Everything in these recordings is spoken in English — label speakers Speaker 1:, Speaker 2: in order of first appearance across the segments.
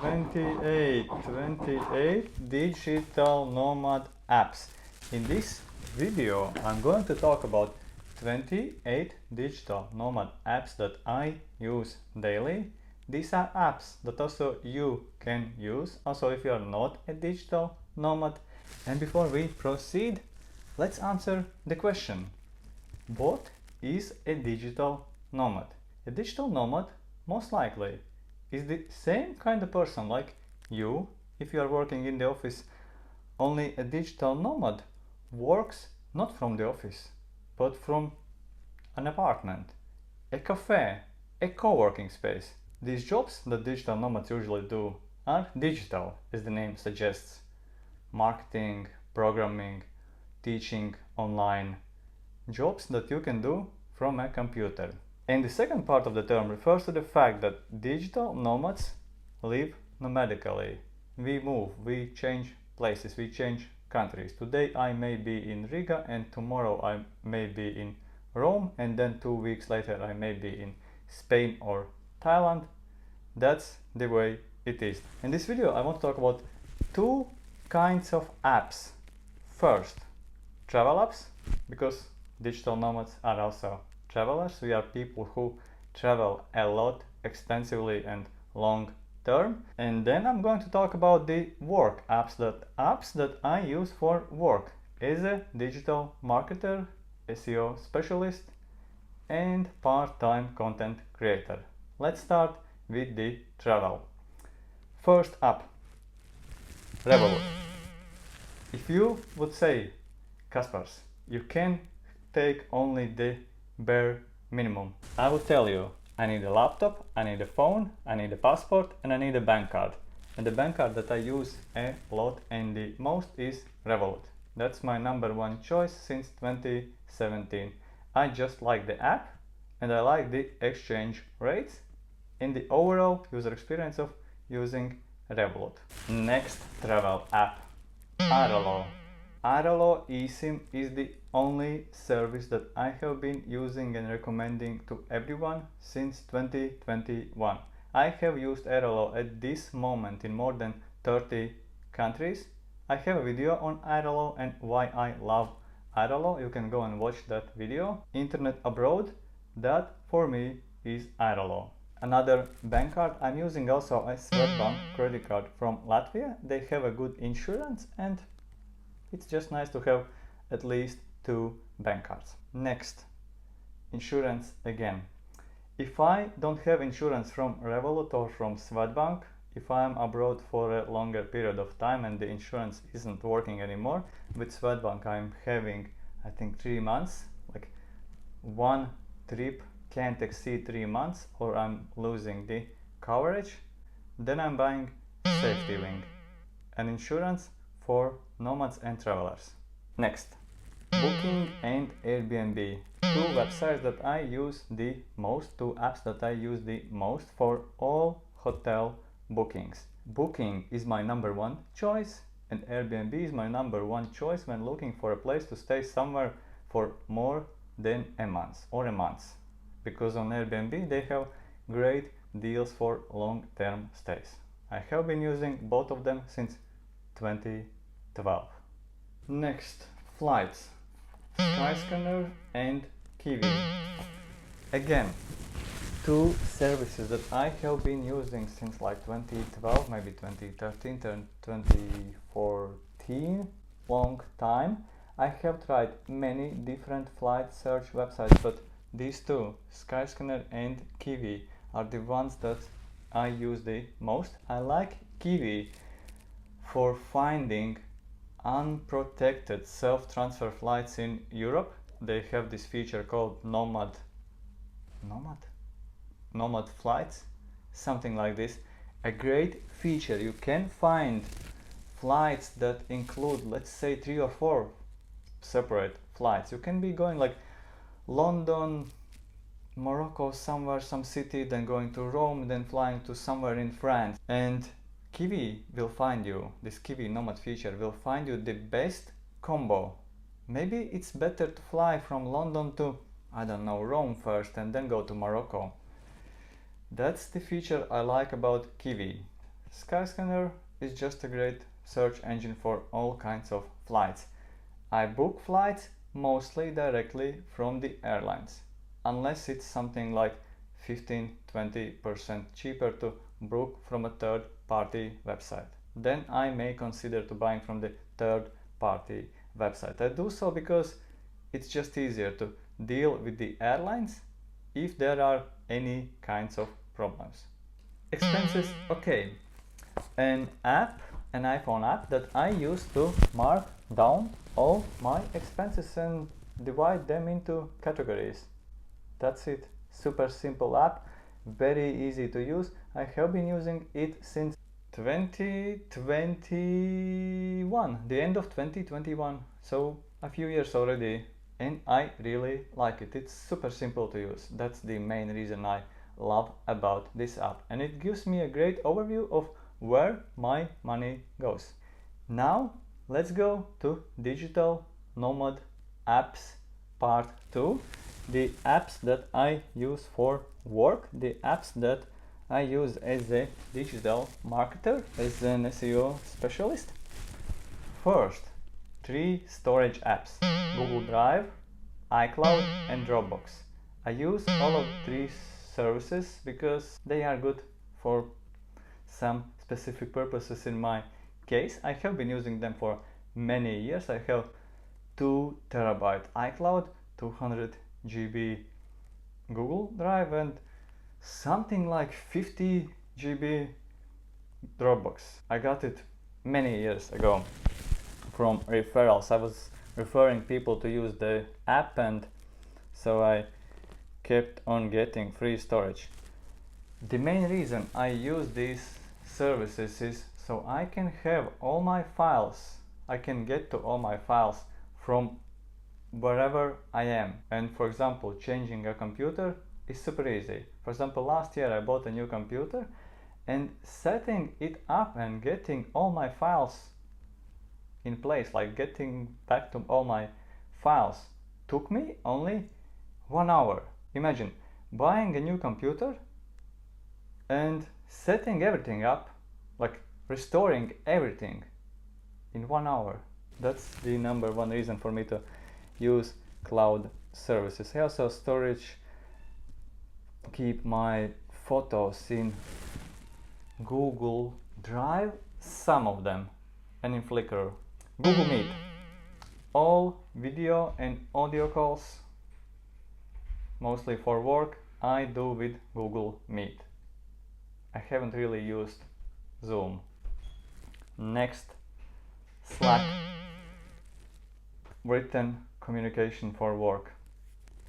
Speaker 1: 28 digital nomad apps. In this video, I'm going to talk about 28 digital nomad apps that I use daily. These are apps that also you can use, also if you are not a digital nomad. And before we proceed, let's answer the question: what is a digital nomad? A digital nomad, most likely, is the same kind of person like you if you are working in the office. Only a digital nomad works not from the office, but from an apartment, a cafe, a co-working space. These jobs that digital nomads usually do are digital, as the name suggests: marketing, programming, teaching online, jobs that you can do from a computer. And the second part of the term refers to the fact that digital nomads live nomadically. We move, we change places, we change countries. Today I may be in Riga and tomorrow I may be in Rome, and then 2 weeks later I may be in Spain or Thailand. That's the way it is. In this video I want to talk about two kinds of apps. First, travel apps, because digital nomads are also travelers. We are people who travel a lot, extensively and long term. And then I'm going to talk about the work apps that I use for work as a digital marketer, SEO specialist and part-time content creator. Let's start with the travel. First app, Revolut. If you would say, Kaspars, you can take only the bare minimum, I will tell you, I need a laptop, I need a phone, I need a passport, and I need a bank card. And the bank card that I use a lot and the most is Revolut. That's my number one choice since 2017. I just like the app and I like the exchange rates and the overall user experience of using Revolut. Next travel app, Arlo. Arlo eSIM is the only service that I have been using and recommending to everyone since 2021. I have used Arlo at this moment in more than 30 countries. I have a video on Arlo and why I love Arlo. You can go and watch that video. Internet abroad, that for me is Arlo. Another bank card, I'm using also a Swedbank credit card from Latvia. They have a good insurance and it's just nice to have at least two bank cards. Next, insurance again. If I don't have insurance from Revolut or from Swedbank, if I am abroad for a longer period of time and the insurance isn't working anymore, with Swedbank I'm having, I think, 3 months, like one trip can't exceed 3 months or I'm losing the coverage, then I'm buying Safety Wing, an insurance for nomads and travelers. Next, Booking and Airbnb, two websites that I use the most, two apps that I use the most for all hotel bookings. Booking is my number one choice and Airbnb is my number one choice when looking for a place to stay somewhere for more than a month or a month, because on Airbnb they have great deals for long-term stays. I have been using both of them since 2012. Next, flights, Skyscanner and Kiwi. Again, two services that I have been using since like 2012, maybe 2013 and 2014, long time. I have tried many different flight search websites, but these two, Skyscanner and Kiwi, are the ones that I use the most. I like Kiwi for finding unprotected self-transfer flights in Europe. They have this feature called Nomad flights, something like this. A great feature. You can find flights that include, let's say, 3 or 4 separate flights. You can be going like London, Morocco, somewhere, some city, then going to Rome, then flying to somewhere in France. And Kiwi will find you, this Kiwi Nomad feature will find you the best combo. Maybe it's better to fly from London to, I don't know, Rome first and then go to Morocco. That's the feature I like about Kiwi. Skyscanner is just a great search engine for all kinds of flights. I book flights mostly directly from the airlines, unless it's something like 15-20% cheaper to book from a third-party website. Then I may consider to buying from the third-party website. I do so because it's just easier to deal with the airlines if there are any kinds of problems. Expenses, okay. An iPhone app that I use to mark down all my expenses and divide them into categories. That's it. Super simple app, very easy to use. I have been using it since 2021, the end of 2021, so a few years already, and I really like it. It's super simple to use. That's the main reason I love about this app, and it gives me a great overview of where my money goes. Now let's go to digital nomad apps part 2. The apps that I use for work, the apps that I use as a digital marketer, as an SEO specialist. First, 3 storage apps: Google Drive, iCloud and Dropbox. I use all of 3 services because they are good for some specific purposes. In my case, I have been using them for many years. I have 2 terabyte iCloud, 200 GB Google Drive and something like 50 GB Dropbox. I got it many years ago from referrals. I was referring people to use the app, and so I kept on getting free storage. The main reason I use these services is so I can have all my files. I can get to all my files from wherever I am. And for example, changing a computer is super easy. For example, last year I bought a new computer, and setting it up and getting all my files in place, like getting back to all my files, took me only 1 hour. Imagine buying a new computer and setting everything up, like restoring everything in 1 hour. That's the number one reason for me to use cloud services. I also keep my photos in Google Drive, some of them, and in Flickr. Google Meet, all video and audio calls, mostly for work, I do with Google Meet. I haven't really used Zoom. Next, Slack, written communication for work.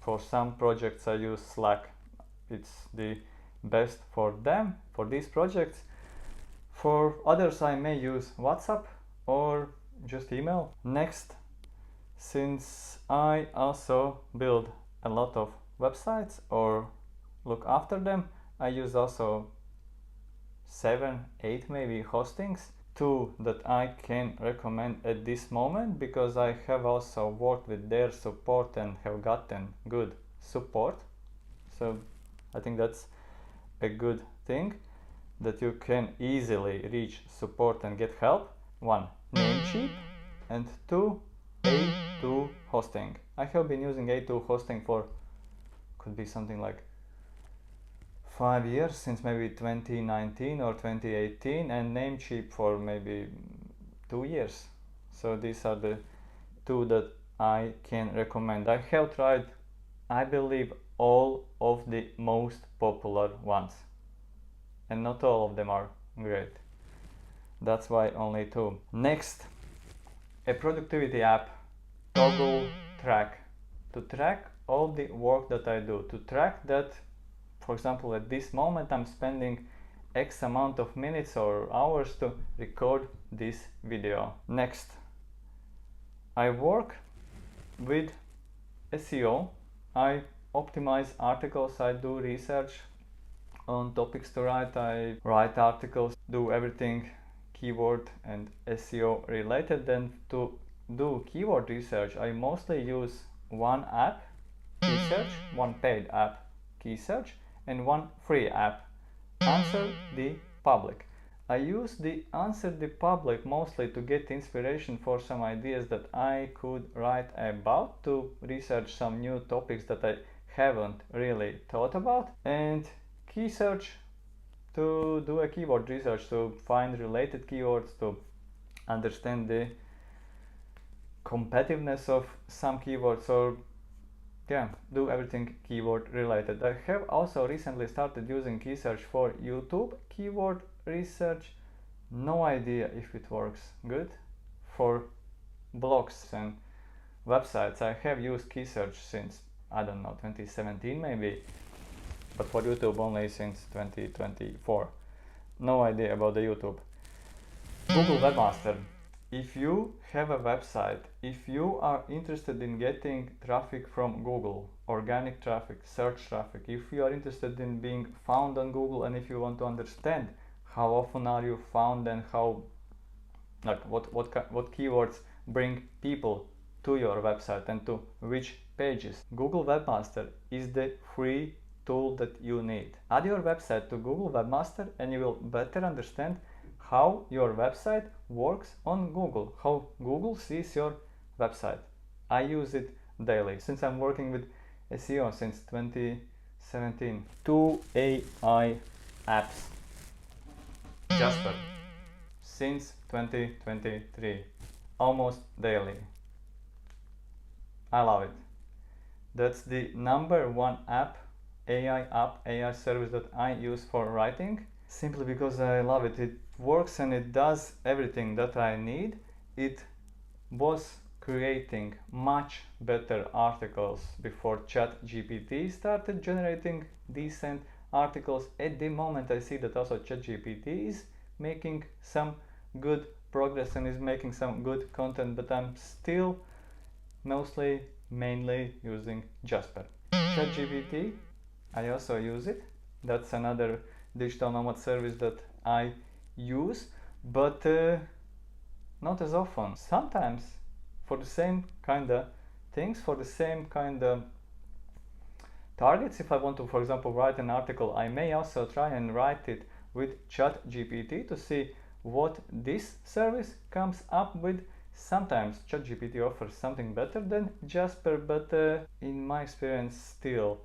Speaker 1: For some projects I use Slack. It's the best for them, for these projects. For others I may use WhatsApp or just email. Next, since I also build a lot of websites or look after them, I use also 7-8 maybe hostings. 2 that I can recommend at this moment because I have also worked with their support and have gotten good support. So I think that's a good thing, that you can easily reach support and get help. 1, Namecheap, and 2, A2 hosting. I have been using A2 hosting for, could be something like 5 years, since maybe 2019 or 2018, and Namecheap for maybe 2 years. So these are the 2 that I can recommend. I have tried, I believe, all of the most popular ones, and not all of them are great. That's why only 2. Next, a productivity app, Toggle Track, to track all the work that I do, to track that, for example, at this moment I'm spending X amount of minutes or hours to record this video. Next, I work with SEO. I optimize articles, I do research on topics to write, I write articles, do everything keyword and SEO related. Then to do keyword research, I mostly use one app, Keysearch, one paid app, Keysearch, and one free app, Answer the Public. I use the Answer the Public mostly to get inspiration for some ideas that I could write about, to research some new topics that I haven't really thought about, and Key Search to do a keyword research to find related keywords, to understand the competitiveness of some keywords, or yeah, do everything keyword related. I have also recently started using Key Search for YouTube keyword research. No idea if it works good. For blogs and websites I have used Key Search since, I don't know, 2017 maybe, but for YouTube only since 2024. No idea about the YouTube. Google Webmaster. If you have a website, if you are interested in getting traffic from Google, organic traffic, search traffic, if you are interested in being found on Google, and if you want to understand how often are you found and how, like, what keywords bring people to your website and to which pages, Google Webmaster is the free tool that you need. Add your website to Google Webmaster and you will better understand how your website works on Google, how Google sees your website. I use it daily since I'm working with SEO since 2017. 2 AI apps. Jasper. Since 2023. Almost daily. I love it. That's the #1 app, AI service that I use for writing, simply because I love it. It works and it does everything that I need. It was creating much better articles before ChatGPT started generating decent articles. At the moment I see that also ChatGPT is making some good progress and is making some good content, but I'm still mainly using Jasper. ChatGPT, I also use it. That's another digital nomad service that I use, but not as often. Sometimes for the same kind of things, for the same kind of targets, if I want to, for example, write an article, I may also try and write it with ChatGPT to see what this service comes up with. Sometimes ChatGPT offers something better than Jasper, but in my experience still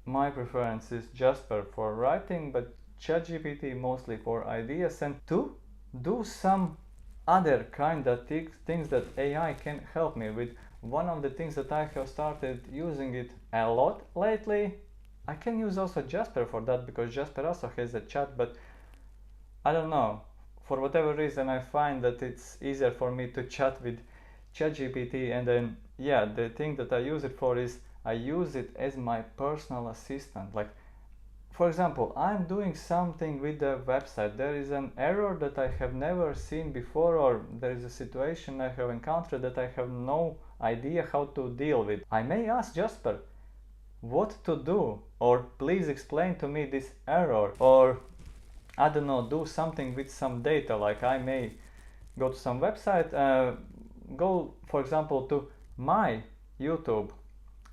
Speaker 1: my preference is Jasper for writing, but ChatGPT mostly for ideas and to do some other kind of things that AI can help me with. One of the things that I have started using it a lot lately, I can use also Jasper for that because Jasper also has a chat, but I don't know, for whatever reason I find that it's easier for me to chat with ChatGPT, and then yeah, the thing that I use it for is I use it as my personal assistant. Like, for example, I'm doing something with the website, there is an error that I have never seen before, or there is a situation I have encountered that I have no idea how to deal with. I may ask Jasper what to do, or please explain to me this error, or I don't know, do something with some data. Like I may go to some website, go for example to my YouTube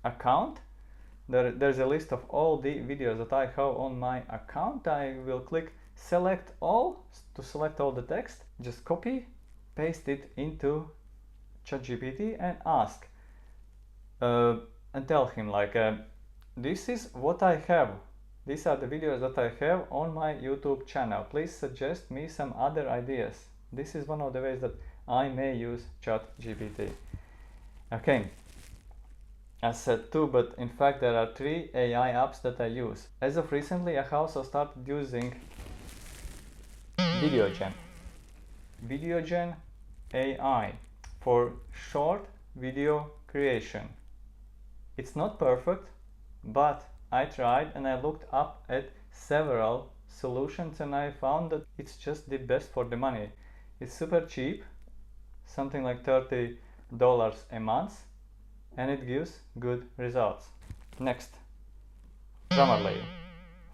Speaker 1: account. There's a list of all the videos that I have on my account. I will click select all to select all the text, just copy, paste it into ChatGPT and ask and tell him like this is what I have, these are the videos that I have on my YouTube channel, please suggest me some other ideas. This is one of the ways that I may use ChatGPT. Okay, I said 2, but in fact there are 3 AI apps that I use. As of recently I also started using VideoGen AI for short video creation. It's not perfect, but I tried and I looked up at several solutions and I found that it's just the best for the money. It's super cheap, something like $30 a month, and it gives good results. Next, Grammarly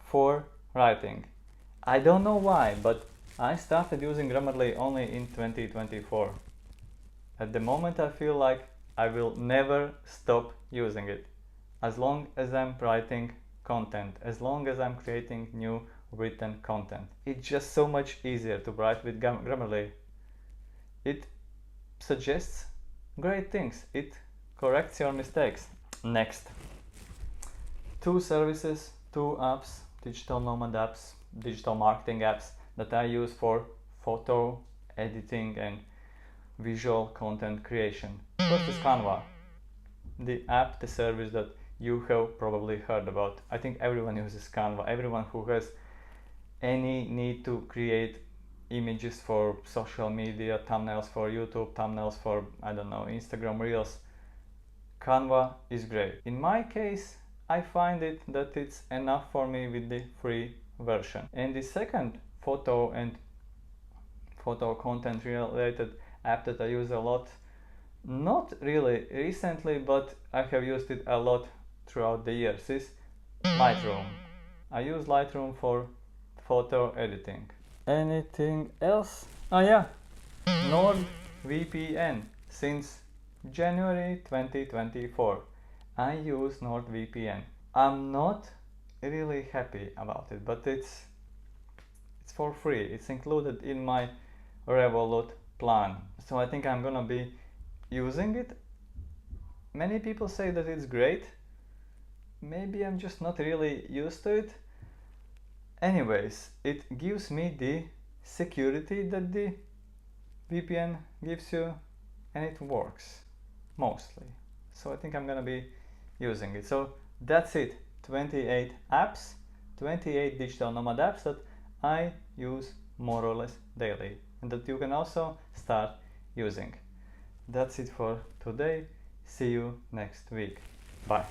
Speaker 1: for writing. I don't know why, but I started using Grammarly only in 2024. At the moment I feel like I will never stop using it. As long as I'm writing content, as long as I'm creating new written content. It's just so much easier to write with Grammarly. It suggests great things. It corrects your mistakes. Next, 2 services, 2 apps, digital nomad apps, digital marketing apps that I use for photo editing and visual content creation. First is Canva, the app, the service that you have probably heard about. I think everyone uses Canva. Everyone who has any need to create images for social media, thumbnails for YouTube, thumbnails for, I don't know, Instagram Reels, Canva is great. In my case, I find it that it's enough for me with the free version. And the second photo and photo content related app that I use a lot, not really recently, but I have used it a lot throughout the years, is Lightroom. I use Lightroom for photo editing. Anything else? Oh yeah, NordVPN. Since January 2024 I use NordVPN. I'm not really happy about it, but it's for free. It's included in my Revolut plan, so I think I'm gonna be using it. Many people say that it's great. Maybe I'm just not really used to it. Anyways, it gives me the security that the VPN gives you, and it works mostly. So I think I'm gonna be using it. So that's it. 28 apps, 28 digital nomad apps that I use more or less daily and that you can also start using. That's it for today. See you next week. Bye.